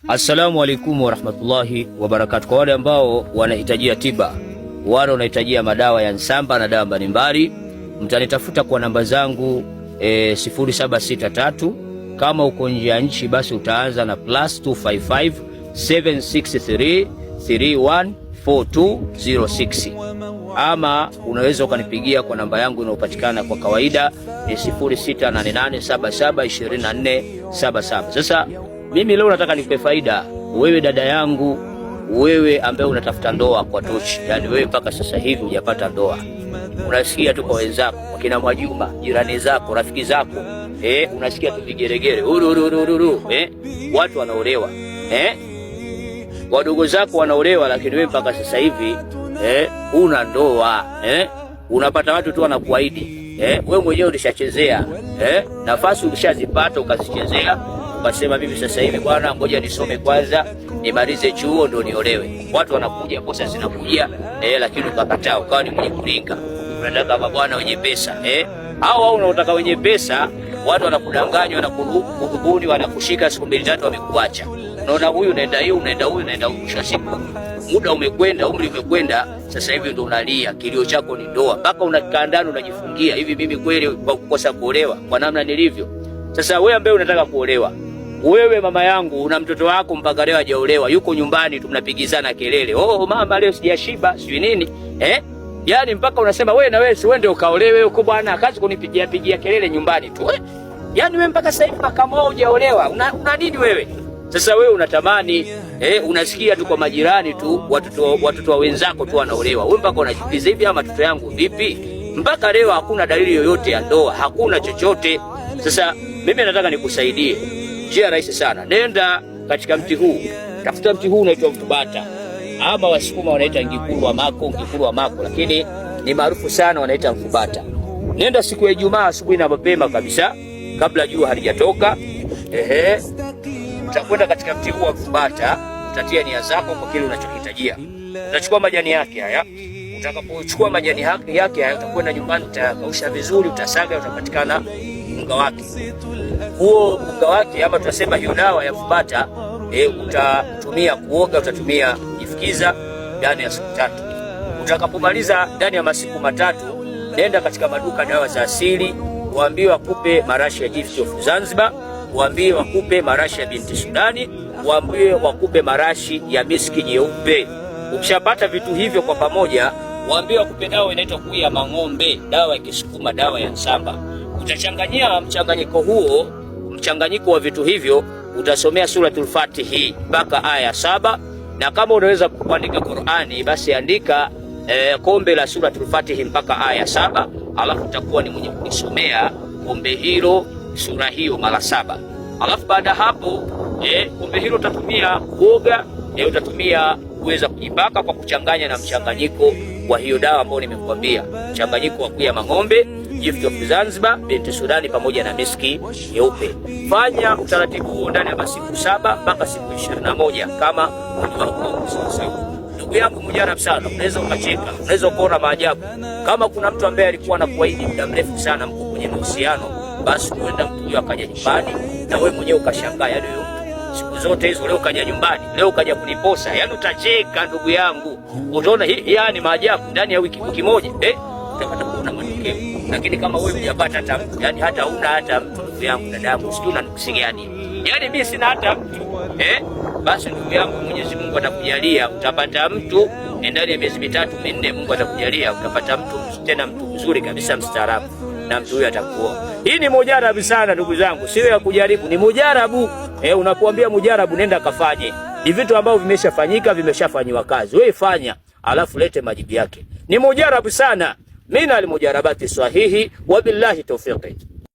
Assalamu alaikum warahmatullahi wabarakatuh. Kwa wale ambao wanahitajia tiba, wale wanahitajia madawa ya nsamba na dawa mbalimbali, mtanitafuta kwa namba zangu 0763. Kama uko nje ya nchi basi utaanza na +255 763 314206, ama unaweza ukanipigia kwa namba yangu inayopatikana kwa kawaida ni 0688772477. Sasa mimi leo nataka nikupe faida wewe dada yangu, wewe ambaye unatafuta ndoa kwa tochi, yani wewe mpaka sasa hivi hujapata ndoa. Unasikia tu kwa wenzako, wakina Mwajuma, jirani zako, rafiki zako, unasikia tu vigeregere, watu wanaolewa, wadogo zako wanaolewa, lakini wewe mpaka sasa hivi una ndoa, unapata watu tu wanakuahidi, wewe mwenyewe ulishachezea, nafasi ulishazipata ukazichezea, ukasema mimi sasa hivi bwana, ngoja nisome kwanza nimalize chuo ndo niolewe. Watu wanakuja, posa zinakuja, lakini ukakataa, ukawa ni mwenye kuringa. Unataka bwana wenye pesa, au unataka wenye pesa, watu wanakudanganya, wanakudhubuni, wanakushika siku 2-3 wamekuacha. Unaona huyu unaenda hiyo, unaenda huyu, unaenda huyu, siku muda umekwenda, umri umekwenda, sasa hivi ndo unalia, kilio chako ni ndoa, mpaka unakaa ndani unajifungia, hivi mimi kweli kwa kukosa kuolewa kwa namna nilivyo? Sasa wewe ambaye unataka kuolewa, wewe mama yangu, una mtoto wako mpaka leo hajaolewa, yuko nyumbani tu mnapigizana kelele, oh mama leo sijashiba, sio nini, yani mpaka unasema wewe na wewe si uende ukaolewe huko bwana, kazi kunipigia kelele nyumbani tu, yani wewe mpaka sasa hivi kama hujaolewa una nini wewe? Sasa wewe unatamani, unasikia tu kwa majirani tu, watoto wa wenzako tu wanaolewa, wewe mpaka unajiuliza hivi, ama mtoto yangu vipi? Mpaka leo hakuna dalili yoyote ya ndoa, hakuna chochote. Sasa mimi nataka nikusaidie njia rahisi sana. Nenda katika mti huu, tafuta mti huu unaitwa mfubata, ama Wasukuma wanaita ngikuru wa mako, lakini ni maarufu sana wanaita mfubata. Nenda siku ya Ijumaa asubuhi na mapema kabisa, kabla jua halijatoka, utakwenda katika mti huu wa mfubata, utatia nia zako kwa kile unachohitajia. Utachukua majani yake haya. Utakapochukua majani yake haya, utakwenda nyumbani, utakausha vizuri, utasaga, utapatikana unga wake. Huo unga wake, ama tunasema hiyo dawa ya mfubata, utatumia kuoga, utatumia kujifikiza ndani ya siku 3. Utakapomaliza ndani ya masiku 3, nenda katika maduka dawa za asili, waambie wakupe marashi ya Gift of Zanzibar, waambie wakupe marashi ya binti Sudani, waambie wakupe marashi ya miski nyeupe. Ukishapata vitu hivyo kwa pamoja, waambie wakupe dawa inaitwa kuya mang'ombe, dawa ya Kisukuma, dawa ya nsamba. Utachanganyia mchanganyiko wa vitu hivyo, utasomea suratul Fatihi mpaka aya 7, na kama unaweza kuandika Qur'ani basi andika kombe la suratul Fatihi mpaka aya 7, alafu utakuwa ni mwenye kusomea kombe hilo, sura hiyo mara 7. Alafu baada hapo kombe hilo utatumia kuoga, utatumia kuweza kujipaka kwa kuchanganya na mchanganyiko wa hiyo dawa ambayo nimekuambia, mchanganyiko wa kuya mang'ombe, Gift of Zanzibar, binti Sudani pamoja na miski nyeupe. Fanya utaratibu huo ndani ya masiku 7 mpaka siku 21 kama ulivyokuwa sasa. Ndugu yangu mujarabu sana, unaweza ukacheka, unaweza kuona maajabu. Kama kuna mtu ambaye alikuwa anakuahidi muda mrefu sana mko kwenye mahusiano, basi uenda mtu huyo akaja nyumbani na wewe mwenyewe ukashangaa, yani huyo siku zote hizo leo kaja nyumbani, leo kaja kuniposa, yani utacheka ndugu yangu. Utaona yani maajabu ndani ya wiki moja, utapata kuona matokeo. Lakini kama wewe hujapata hata mtu, yani hata una hata mtu, ndugu yangu, dadangu, sijui unanikusikia nini, yani mimi sina hata mtu, basi ndugu yangu, Mwenyezi Mungu atakujalia utapata mtu ndani ya miezi 3-4. Mungu atakujalia utapata mtu, tena mtu mzuri kabisa, mstaarabu, na mtu huyo atakuoa. Hii ni mujarabu sana ndugu zangu, sio ya kujaribu, ni mujarabu. Unapoambia mujarabu, nenda kafanye. Ni vitu ambavyo vimeshafanyika, vimeshafanywa kazi. Wewe fanya, alafu lete majibu yake. Ni mujarabu sana. Mina al-mujarabati sahihi, wa billahi tawfiq.